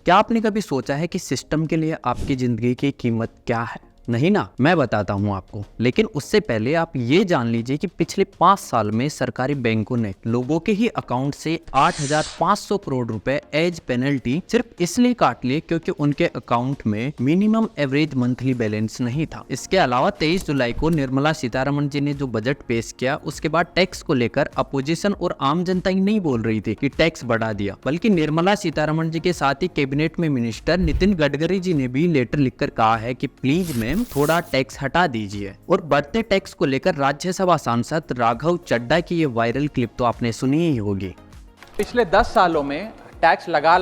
क्या आपने कभी सोचा है कि सिस्टम के लिए आपकी जिंदगी की कीमत क्या है? नहीं ना, मैं बताता हूँ आपको। लेकिन उससे पहले आप ये जान लीजिए कि पिछले 5 साल में सरकारी बैंकों ने लोगों के ही अकाउंट से 8,500 करोड़ रुपए एज पेनल्टी सिर्फ इसलिए काट लिए क्योंकि उनके अकाउंट में मिनिमम एवरेज मंथली बैलेंस नहीं था। इसके अलावा 23 जुलाई को निर्मला सीतारमण जी ने जो बजट पेश किया, उसके बाद टैक्स को लेकर अपोजिशन और आम जनता ही नहीं बोल रही थी कि टैक्स बढ़ा दिया, बल्कि निर्मला सीतारमण जी के साथ ही कैबिनेट में मिनिस्टर नितिन गडकरी जी ने भी लेटर लिखकर कहा है कि प्लीज मैम थोड़ा टैक्स हटा दीजिए। और बढ़ते टैक्स को लेकर राज्यसभा सांसद राघव चड्ढा की ये वायरल क्लिप तो आपने सुनी ही होगी। पिछले 10 सालों में टैक्स लगा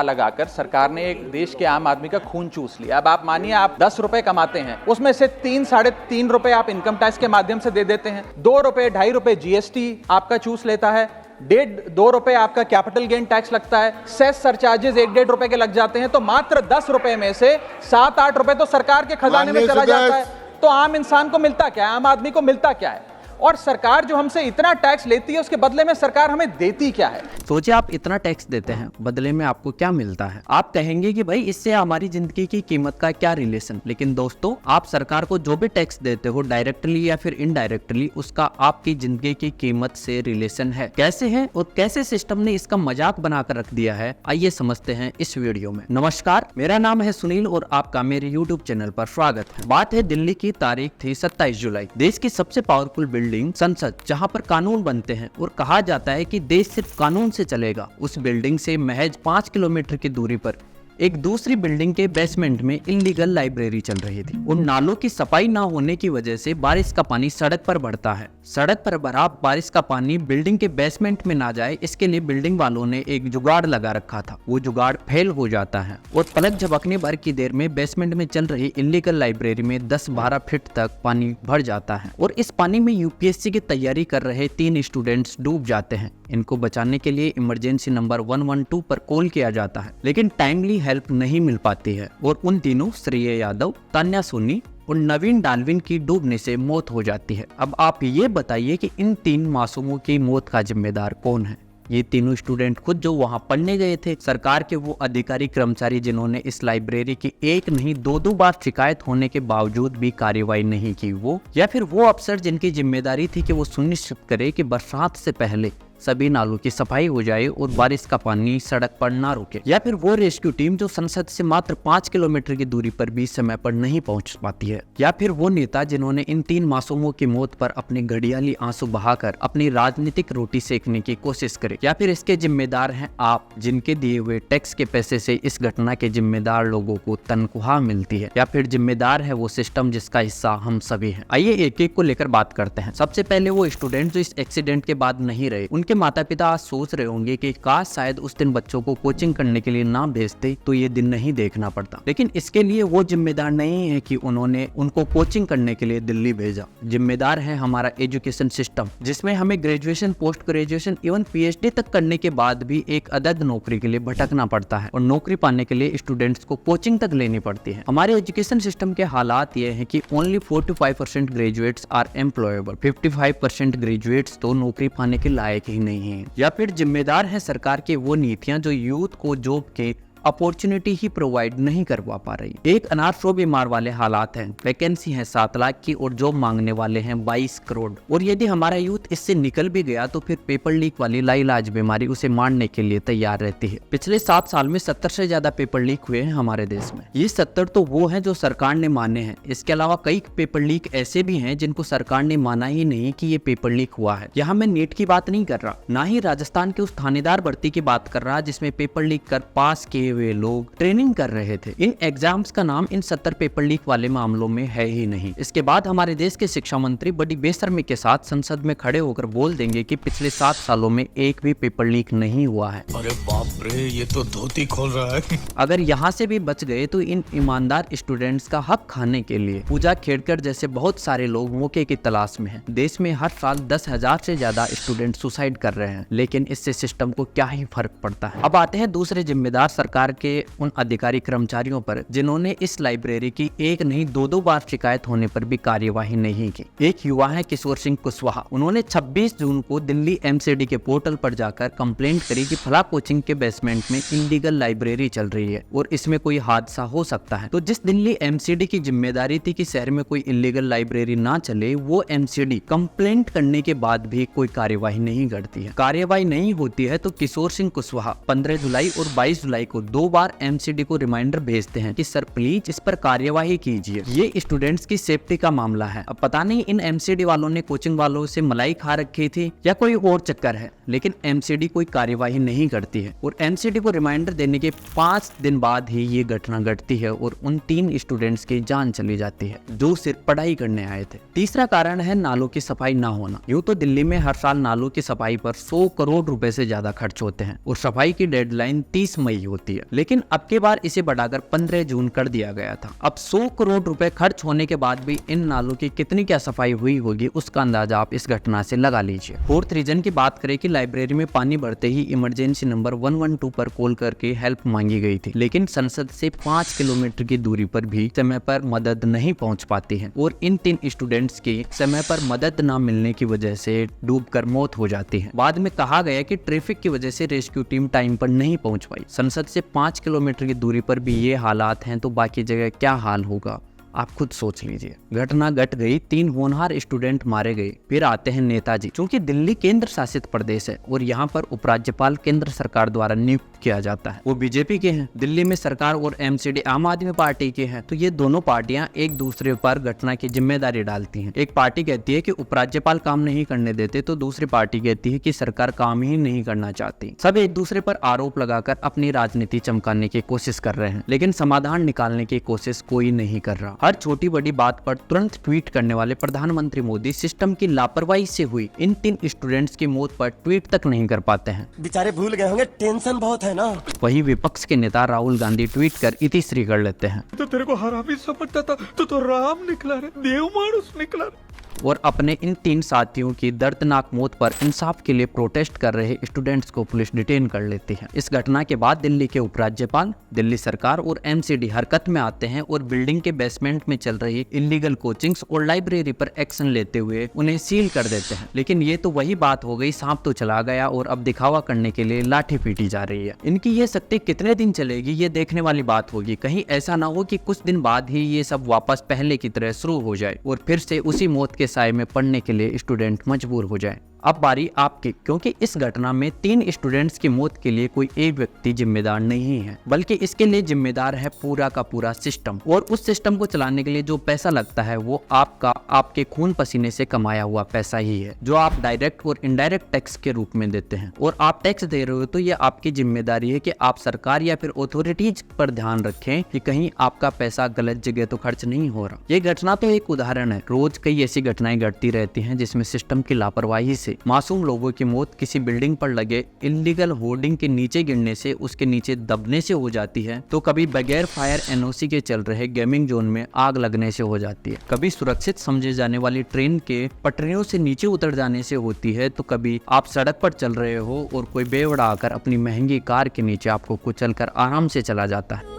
लगाकर सरकार ने एक देश के आम आदमी का खून चूस लिया। अब आप मानिए आप 10 रुपए कमाते हैं, उसमें से 3-3.5 रुपए आप इनकम टैक्स के माध्यम से दे देते हैं, 2 रुपए 2.5 रुपए जीएसटी आपका चूस लेता है, 1.5-2 रुपए आपका कैपिटल गेन टैक्स लगता है, सेस सरचार्जेस 1-1.5 रुपए के लग जाते हैं, तो मात्र 10 रुपए में से 7-8 रुपए तो सरकार के खजाने में चला जाता है। तो आम इंसान को मिलता क्या है, आम आदमी को मिलता क्या है? और सरकार जो हमसे इतना टैक्स लेती है, उसके बदले में सरकार हमें देती क्या है? सोचिए, आप इतना टैक्स देते हैं, बदले में आपको क्या मिलता है? आप कहेंगे कि भाई इससे हमारी जिंदगी की कीमत का क्या रिलेशन। लेकिन दोस्तों, आप सरकार को जो भी टैक्स देते हो डायरेक्टली या फिर इनडायरेक्टली, उसका आपकी जिंदगी की कीमत से रिलेशन है। कैसे है और कैसे सिस्टम ने इसका मजाक बनाकर रख दिया है, आइए समझते हैं इस वीडियो में। नमस्कार, मेरा नाम है सुनील और आपका मेरे यूट्यूब चैनल पर स्वागत है। बात है दिल्ली की, तारीख थी 27 जुलाई। देश की सबसे पावरफुल बिल्डिंग संसद, जहां पर कानून बनते हैं और कहा जाता है कि देश सिर्फ कानून से चलेगा, उस बिल्डिंग से महज 5 किलोमीटर की दूरी पर एक दूसरी बिल्डिंग के बेसमेंट में इल्लीगल लाइब्रेरी चल रही थी। उन नालों की सफाई ना होने की वजह से बारिश का पानी सड़क पर बढ़ता है। सड़क पर भरा बारिश का पानी बिल्डिंग के बेसमेंट में ना जाए, इसके लिए बिल्डिंग वालों ने एक जुगाड़ लगा रखा था। वो जुगाड़ फेल हो जाता है और पलक झपकने भर की देर में बेसमेंट में चल रही इल्लीगल लाइब्रेरी में 10-12 फीट तक पानी भर जाता है और इस पानी में यूपीएससी की तैयारी कर रहे 3 स्टूडेंट्स डूब जाते हैं। इनको बचाने के लिए इमरजेंसी नंबर 112 पर कॉल किया जाता है, लेकिन टाइमली हेल्प नहीं मिल पाती है और उन तीनों, श्रेय यादव, तान्या सोनी और नवीन डाल्विन की डूबने से मौत हो जाती है। अब आप ये बताइए कि इन 3 मासूमों की मौत का जिम्मेदार कौन है? ये तीनों स्टूडेंट खुद जो वहां पढ़ने गए थे, सरकार के वो अधिकारी कर्मचारी जिन्होंने इस लाइब्रेरी की एक नहीं 2-2 बार शिकायत होने के बावजूद भी कार्रवाई नहीं की, वो, या फिर वो अफसर जिनकी जिम्मेदारी थी कि वो सुनिश्चित करे कि बरसात से पहले सभी नालों की सफाई हो जाए और बारिश का पानी सड़क पर ना रुके, या फिर वो रेस्क्यू टीम जो संसद से मात्र 5 किलोमीटर की दूरी पर भी समय पर नहीं पहुंच पाती है, या फिर वो नेता जिन्होंने इन 3 मासूमों की मौत पर अपने घड़ियाली आंसू बहाकर अपनी राजनीतिक रोटी सेकने की कोशिश करे, या फिर इसके जिम्मेदार हैं आप, जिनके दिए हुए टैक्स के पैसे से इस घटना के जिम्मेदार लोगों को तनख्वाह मिलती है, या फिर जिम्मेदार है वो सिस्टम जिसका हिस्सा हम सभी हैं। आइए एक एक को लेकर बात करते हैं। सबसे पहले वो स्टूडेंट जो इस एक्सीडेंट के बाद नहीं रहे। उनके माता पिता आज सोच रहे होंगे कि काश शायद उस दिन बच्चों को कोचिंग करने के लिए ना भेजते तो ये दिन नहीं देखना पड़ता। लेकिन इसके लिए वो जिम्मेदार नहीं है कि उन्होंने उनको कोचिंग करने के लिए दिल्ली भेजा। जिम्मेदार है हमारा एजुकेशन सिस्टम, जिसमें हमें graduation, post graduation, even PhD तक करने के बाद भी एक अदद नौकरी के लिए भटकना पड़ता है और नौकरी पाने के लिए स्टूडेंट्स को कोचिंग तक लेनी पड़ती है। हमारे एजुकेशन सिस्टम के हालात ये है कि only 4-5% graduates are employable, 55% graduates तो नौकरी पाने के लायक ही नहीं है। या फिर जिम्मेदार है सरकार के वो नीतियां जो यूथ को जॉब के अपॉर्चुनिटी ही प्रोवाइड नहीं करवा पा रही। एक अनाथ रो बीमार वाले हालात हैं, वैकेंसी है 7 लाख की और जॉब मांगने वाले हैं 22 करोड़। और यदि हमारा यूथ इससे निकल भी गया तो फिर पेपर लीक वाली लाइलाज बीमारी उसे मारने के लिए तैयार रहती है। पिछले 7 साल में 70 से ज्यादा पेपर लीक हुए हैं हमारे देश में। ये 70 तो वो हैं जो सरकार ने माने हैं। इसके अलावा कई पेपर लीक ऐसे भी हैं जिनको सरकार ने माना ही नहीं कि ये पेपर लीक हुआ है। यहाँ मैं नीट की बात नहीं कर रहा, ना ही राजस्थान के उस थानेदार भर्ती की बात कर रहा जिसमें पेपर लीक कर पास किए हुए लोग ट्रेनिंग कर रहे थे। इन एग्जाम्स का नाम इन 70 पेपर लीक वाले मामलों में है ही नहीं। इसके बाद हमारे देश के शिक्षा मंत्री बड़ी बेशर्मी के साथ संसद में खड़े होकर बोल देंगे कि पिछले 7 सालों में एक भी पेपर लीक नहीं हुआ है। अरे बाप रे, ये तो धोती खोल रहा है। अगर यहाँ से भी बच गए तो इन ईमानदार स्टूडेंट्स का हक खाने के लिए पूजा खेड़कर जैसे बहुत सारे लोग मौके की तलाश में हैं। देश में हर साल 10,000 से ज्यादा स्टूडेंट सुसाइड कर रहे हैं, लेकिन इससे सिस्टम को क्या ही फर्क पड़ता है। अब आते हैं दूसरे जिम्मेदार सरकार सरकार के उन अधिकारी कर्मचारियों पर जिन्होंने इस लाइब्रेरी की एक नहीं दो बार शिकायत होने पर भी कार्यवाही नहीं की। एक युवा है किशोर सिंह कुशवाहा, उन्होंने 26 जून को दिल्ली एमसीडी के पोर्टल पर जाकर कंप्लेंट करी कि फला कोचिंग के बेसमेंट में इलीगल लाइब्रेरी चल रही है और इसमें कोई हादसा हो सकता है। तो जिस दिल्ली एमसीडी की जिम्मेदारी थी कि शहर में कोई इलीगल लाइब्रेरी ना चले, वो एमसीडी कंप्लेंट करने के बाद भी कोई कार्यवाही नहीं करती है। कार्यवाही नहीं होती है तो किशोर सिंह कुशवाहा 15 जुलाई और 22 जुलाई को 2 बार एमसीडी को रिमाइंडर भेजते हैं कि सर प्लीज इस पर कार्यवाही कीजिए, ये स्टूडेंट्स की सेफ्टी का मामला है। अब पता नहीं इन एमसीडी वालों ने कोचिंग वालों से मलाई खा रखी थी या कोई और चक्कर है, लेकिन एमसीडी कोई कार्यवाही नहीं करती है और एमसीडी को रिमाइंडर देने के 5 दिन बाद ही ये घटना घटती है और उन 3 स्टूडेंट्स की जान चली जाती है जो सिर्फ पढ़ाई करने आए थे। तीसरा कारण है नालों की सफाई ना होना। यूँ तो दिल्ली में हर साल नालों की सफाई पर 100 करोड़ रुपए से ज्यादा खर्च होते हैं और सफाई की डेडलाइन 30 मई होती है, लेकिन अब की बार इसे बढ़ाकर 15 जून कर दिया गया था। अब 100 करोड़ रुपए खर्च होने के बाद भी इन नालों की कितनी क्या सफाई हुई होगी, उसका अंदाजा आप इस घटना से लगा लीजिए। फोर्थ रीजन की बात करें कि लाइब्रेरी में पानी बढ़ते ही इमरजेंसी नंबर 112 पर कॉल करके हेल्प मांगी गई थी, लेकिन संसद से 5 किलोमीटर की दूरी पर भी समय पर मदद नहीं पहुंच पाती है और इन 3 स्टूडेंट्स की समय पर मदद न मिलने की वजह से डूबकर मौत हो जाती है। बाद में कहा गया कि ट्रैफिक की वजह से रेस्क्यू टीम टाइम पर नहीं पहुंच पाई। संसद से 5 किलोमीटर की दूरी पर भी ये हालात हैं तो बाकी जगह क्या हाल होगा, आप खुद सोच लीजिए। घटना घट गई, 3 होनहार स्टूडेंट मारे गए। फिर आते हैं नेताजी। चूंकि दिल्ली केंद्र शासित प्रदेश है और यहाँ पर उपराज्यपाल केंद्र सरकार द्वारा नियुक्त किया जाता है, वो बीजेपी के हैं। दिल्ली में सरकार और एमसीडी आम आदमी पार्टी के हैं, तो ये दोनों पार्टियां एक दूसरे पर घटना की जिम्मेदारी डालती हैं। एक पार्टी कहती है कि उपराज्यपाल काम नहीं करने देते, तो दूसरी पार्टी कहती है कि सरकार काम ही नहीं करना चाहती। सब एक दूसरे पर आरोप लगाकर अपनी राजनीति चमकाने की कोशिश कर रहे हैं, लेकिन समाधान निकालने की कोशिश कोई नहीं कर रहा। हर छोटी बड़ी बात पर तुरंत ट्वीट करने वाले प्रधानमंत्री मोदी सिस्टम की लापरवाही से हुई इन 3 स्टूडेंट्स की मौत पर ट्वीट तक नहीं कर पाते हैं। बेचारे भूल गए होंगे, टेंशन बहुत है ना। वही विपक्ष के नेता राहुल गांधी ट्वीट कर इतिश्री कर लेते हैं तो तेरे को हरामी समझता था, तो राम निकला रे, देव मानुस निकला रे। और अपने इन 3 साथियों की दर्दनाक मौत पर इंसाफ के लिए प्रोटेस्ट कर रहे स्टूडेंट्स को पुलिस डिटेन कर लेती है। इस घटना के बाद दिल्ली के उपराज्यपाल, दिल्ली सरकार और एमसीडी हरकत में आते हैं और बिल्डिंग के बेसमेंट में चल रही इलीगल कोचिंग्स और लाइब्रेरी पर एक्शन लेते हुए उन्हें सील कर देते हैं। लेकिन ये तो वही बात हो गई, सांप तो चला गया और अब दिखावा करने के लिए लाठी पीटी जा रही है। इनकी ये शक्ति कितने दिन चलेगी, ये देखने वाली बात होगी। कहीं ऐसा ना हो कि कुछ दिन बाद ही ये सब वापस पहले की तरह शुरू हो जाए और फिर से उसी मौत के साए में पढ़ने के लिए स्टूडेंट मजबूर हो जाए। अब बारी आपकी, क्योंकि इस घटना में 3 स्टूडेंट्स की मौत के लिए कोई एक व्यक्ति जिम्मेदार नहीं है, बल्कि इसके लिए जिम्मेदार है पूरा का पूरा सिस्टम। और उस सिस्टम को चलाने के लिए जो पैसा लगता है वो आपके खून पसीने से कमाया हुआ पैसा ही है, जो आप डायरेक्ट और इनडायरेक्ट टैक्स के रूप में देते हैं। और आप टैक्स दे रहे हो तो ये आपकी जिम्मेदारी है कि आप सरकार या फिर अथॉरिटीज पर ध्यान रखें कि कहीं आपका पैसा गलत जगह तो खर्च नहीं हो रहा। ये घटना तो एक उदाहरण है, रोज कई ऐसी घटनाएं घटती रहती हैं जिसमें सिस्टम की लापरवाही से मासूम लोगों की मौत किसी बिल्डिंग पर लगे इलीगल होर्डिंग के नीचे गिरने से, उसके नीचे दबने से हो जाती है, तो कभी बगैर फायर एनओसी के चल रहे गेमिंग जोन में आग लगने से हो जाती है, कभी सुरक्षित समझे जाने वाली ट्रेन के पटरियों से नीचे उतर जाने से होती है, तो कभी आप सड़क पर चल रहे हो और कोई बेवड़ा आकर अपनी महंगी कार के नीचे आपको कुचलकर आराम से चला जाता है।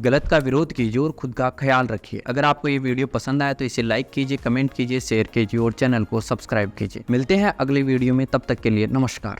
गलत का विरोध कीजिए और खुद का ख्याल रखिए। अगर आपको ये वीडियो पसंद आया तो इसे लाइक कीजिए, कमेंट कीजिए, शेयर कीजिए और चैनल को सब्सक्राइब कीजिए। मिलते हैं अगले वीडियो में, तब तक के लिए नमस्कार।